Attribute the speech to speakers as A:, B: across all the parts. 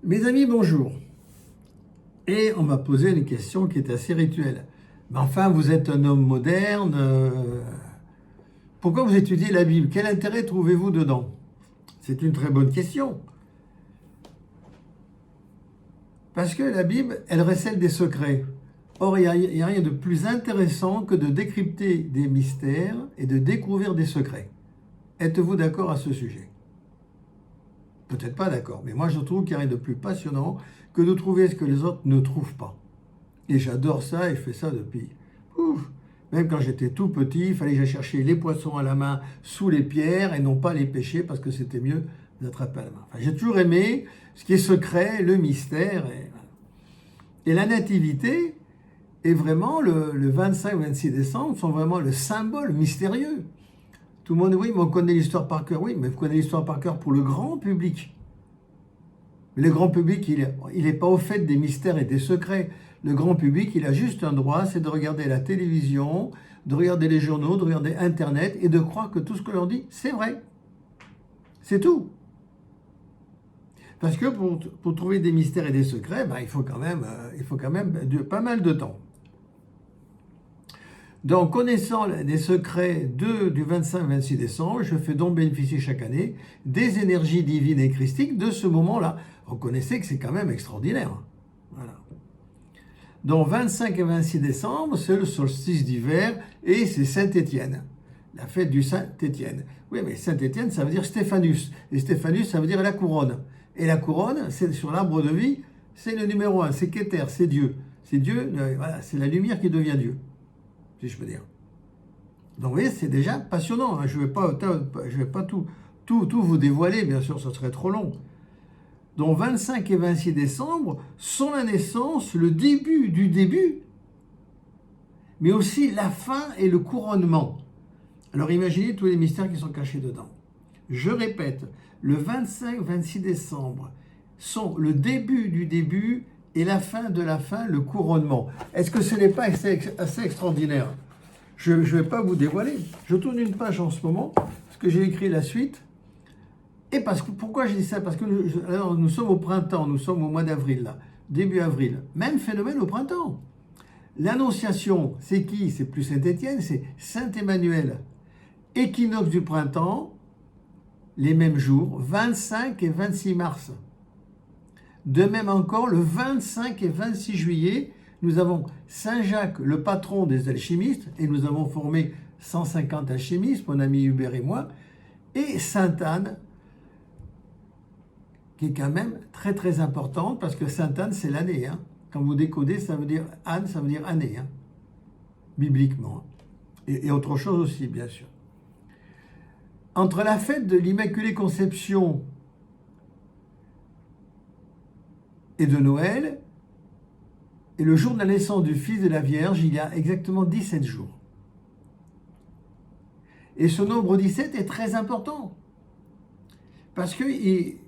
A: Mes amis, bonjour. Et on m'a posé une question qui est assez rituelle. Mais enfin, vous êtes un homme moderne. Pourquoi vous étudiez la Bible? Quel intérêt trouvez-vous dedans? C'est une très bonne question. Parce que la Bible, elle recèle des secrets. Or, il n'y a rien de plus intéressant que de décrypter des mystères et de découvrir des secrets. Êtes-vous d'accord à ce sujet? Peut-être pas d'accord, mais moi je trouve qu'il n'y a rien de plus passionnant que de trouver ce que les autres ne trouvent pas. Et j'adore ça et je fais ça depuis. Même quand j'étais tout petit, il fallait que j'aille chercher les poissons à la main sous les pierres et non pas les pêcher parce que c'était mieux d'attraper à la main. Enfin, j'ai toujours aimé ce qui est secret, le mystère. Et la nativité est vraiment le 25-26 décembre, sont vraiment le symbole mystérieux. Tout le monde, oui, mais on connaît l'histoire par cœur. Oui, mais vous connaissez l'histoire par cœur pour le grand public. Mais le grand public, il n'est pas au fait des mystères et des secrets. Le grand public, il a juste un droit, c'est de regarder la télévision, de regarder les journaux, de regarder Internet et de croire que tout ce que l'on dit, c'est vrai. C'est tout. Parce que pour trouver des mystères et des secrets, ben, il faut quand même pas mal de temps. Donc, connaissant les secrets du 25-26 décembre, je fais donc bénéficier chaque année des énergies divines et christiques de ce moment-là. Reconnaissez que c'est quand même extraordinaire. Voilà. Donc, 25 et 26 décembre, c'est le solstice d'hiver et c'est Saint-Étienne, la fête du Saint-Étienne. Oui, mais Saint-Étienne, ça veut dire Stéphanus. Et Stéphanus, ça veut dire la couronne. Et la couronne, c'est sur l'arbre de vie, c'est le numéro 1, c'est Keter, c'est Dieu. C'est Dieu, voilà, c'est la lumière qui devient Dieu, si je peux dire. Donc vous voyez, c'est déjà passionnant. Je ne vais pas tout vous dévoiler, bien sûr, ce serait trop long. Donc 25 et 26 décembre sont la naissance, le début du début, mais aussi la fin et le couronnement. Alors imaginez tous les mystères qui sont cachés dedans. Je répète, le 25-26 décembre sont le début du début et la fin de la fin, le couronnement. Est-ce que ce n'est pas assez extraordinaire? Je ne vais pas vous dévoiler. Je tourne une page en ce moment, parce que j'ai écrit la suite. Et pourquoi je dis ça? Parce que nous sommes au printemps, nous sommes au mois d'avril, là, début avril. Même phénomène au printemps. L'Annonciation, c'est qui? C'est plus Saint-Étienne, c'est Saint-Emmanuel. Équinoxe du printemps, les mêmes jours, 25 et 26 mars. De même encore, le 25 et 26 juillet, nous avons Saint Jacques, le patron des alchimistes, et nous avons formé 150 alchimistes, mon ami Hubert et moi, et Sainte Anne, qui est quand même très très importante, parce que Sainte Anne, c'est l'année. Hein. Quand vous décodez, ça veut dire Anne, ça veut dire année, hein, bibliquement. Et autre chose aussi, bien sûr. Entre la fête de l'Immaculée Conception et de Noël, et le jour de la naissance du Fils de la Vierge, il y a exactement 17 jours. Et ce nombre 17 est très important, parce qu'il est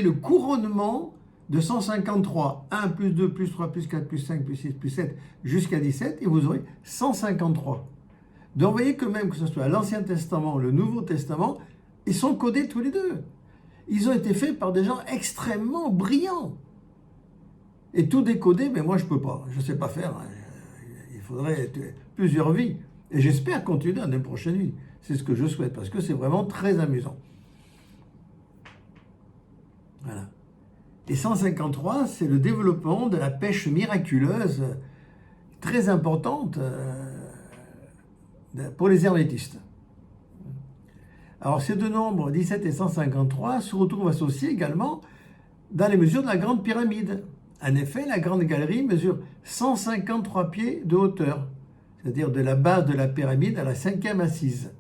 A: le couronnement de 153. 1 plus 2 plus 3 plus 4 plus 5 plus 6 plus 7 jusqu'à 17, et vous aurez 153. Donc vous voyez que même que ce soit l'Ancien Testament, le Nouveau Testament, ils sont codés tous les deux. Ils ont été faits par des gens extrêmement brillants. Et tout décoder, mais moi je ne peux pas. Je ne sais pas faire. Il faudrait plusieurs vies. Et j'espère continuer dans les prochaines vies. C'est ce que je souhaite, parce que c'est vraiment très amusant. Voilà. Et 153, c'est le développement de la pêche miraculeuse, très importante pour les hermétistes. Alors ces deux nombres, 17 et 153, se retrouvent associés également dans les mesures de la Grande Pyramide. En effet, la Grande Galerie mesure 153 pieds de hauteur, c'est-à-dire de la base de la pyramide à la 5e assise.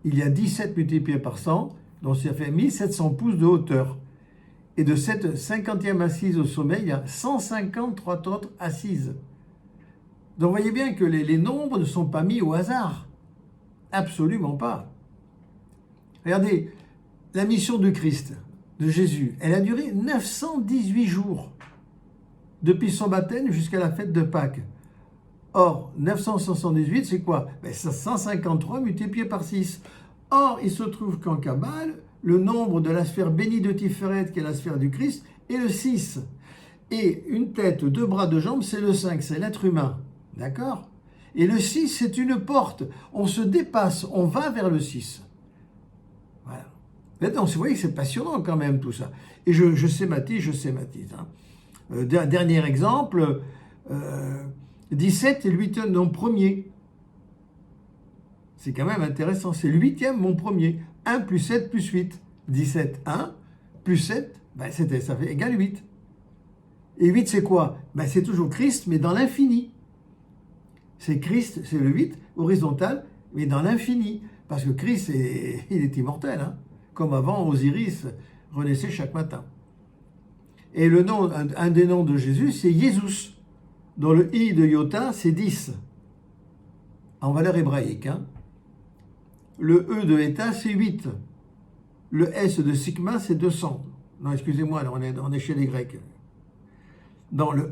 A: Il y a 17 multiplié par 100, donc ça fait 1700 pouces de hauteur. Et de cette 50e assise au sommet, il y a 153 autres assises. Donc vous voyez bien que les nombres ne sont pas mis au hasard. Absolument pas. Regardez, la mission du Christ, de Jésus, elle a duré 918 jours, depuis son baptême jusqu'à la fête de Pâques. Or, 978, c'est quoi? C'est 153 multiplié par 6. Or, il se trouve qu'en Kabbale, le nombre de la sphère bénie de Tiferet, qui est la sphère du Christ, est le 6. Et une tête, 2 bras, 2 jambes, c'est le 5, c'est l'être humain. D'accord? Et le 6, c'est une porte. On se dépasse, on va vers le 6. Voilà. Maintenant, vous voyez que c'est passionnant quand même tout ça. Et je schématise. Hein. Dernier exemple, 17 est le 8e nombre premier. C'est quand même intéressant. C'est le 8e mon premier. 1 plus 7 plus 8. 17, 1 plus 7, ben ça fait égal 8. Et 8, c'est quoi? Ben c'est toujours Christ, mais dans l'infini. C'est Christ, c'est le 8, horizontal, mais dans l'infini. Parce que Christ, il est immortel. Hein? Comme avant, Osiris renaissait chaque matin. Et le nom, un des noms de Jésus, c'est Jésus, dont le I de Iota, c'est 10, en valeur hébraïque. Hein? Le E de Eta, c'est 8. Le S de Sigma, c'est 200. Non, excusez-moi, on est chez les Grecs.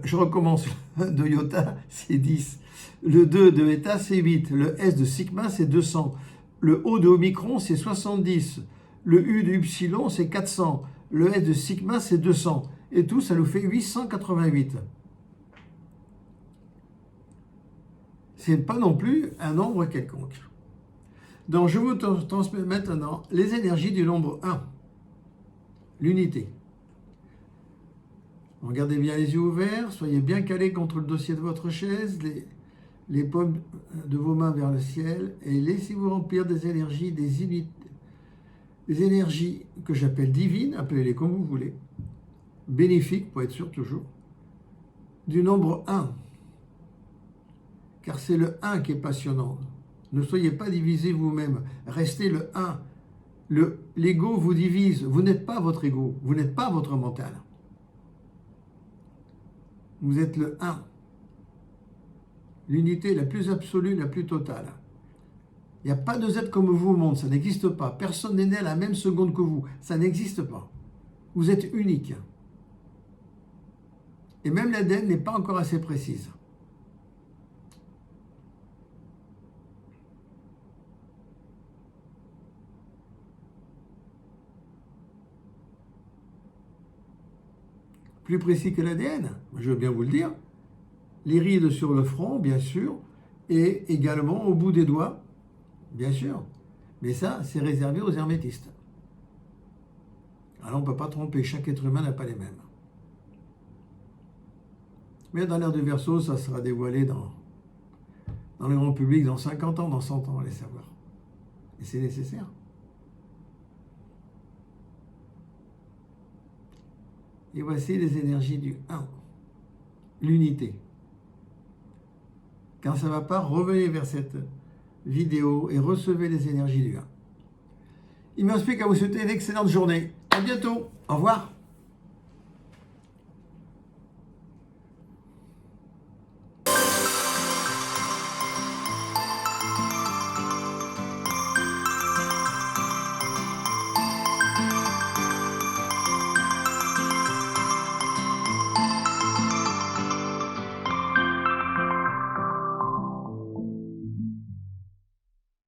A: Je recommence. De Iota, c'est 10. Le 2 de Eta, c'est 8. Le S de Sigma, c'est 200. Le O de Omicron, c'est 70. Le U de Upsilon, c'est 400. Le S de Sigma, c'est 200. Et tout, ça nous fait 888. C'est pas non plus un nombre quelconque. Donc, je vous transmets maintenant les énergies du nombre 1. L'unité. Regardez bien les yeux ouverts, soyez bien calés contre le dossier de votre chaise, les paumes de vos mains vers le ciel, et laissez-vous remplir des énergies, des énergies que j'appelle divines, appelez-les comme vous voulez, bénéfiques pour être sûr toujours, du nombre 1. Car c'est le 1 qui est passionnant. Ne soyez pas divisés vous-même, restez le 1. L'ego vous divise, vous n'êtes pas votre ego, vous n'êtes pas votre mental. Vous êtes le 1. L'unité la plus absolue, la plus totale. Il n'y a pas de Z comme vous au monde, ça n'existe pas. Personne n'est né à la même seconde que vous, ça n'existe pas. Vous êtes unique. Et même l'ADN n'est pas encore assez précise. Plus précis que l'ADN, je veux bien vous le dire. Les rides sur le front, bien sûr, et également au bout des doigts, bien sûr. Mais ça, c'est réservé aux hermétistes. Alors on ne peut pas tromper, chaque être humain n'a pas les mêmes. Mais dans l'ère du Verseau, ça sera dévoilé dans le grand public dans 50 ans, dans 100 ans, allez savoir. Et c'est nécessaire. Et voici les énergies du 1, l'unité. Quand ça ne va pas, revenez vers cette vidéo et recevez les énergies du 1. Il me reste plus qu'à vous souhaiter une excellente journée. À bientôt. Au revoir.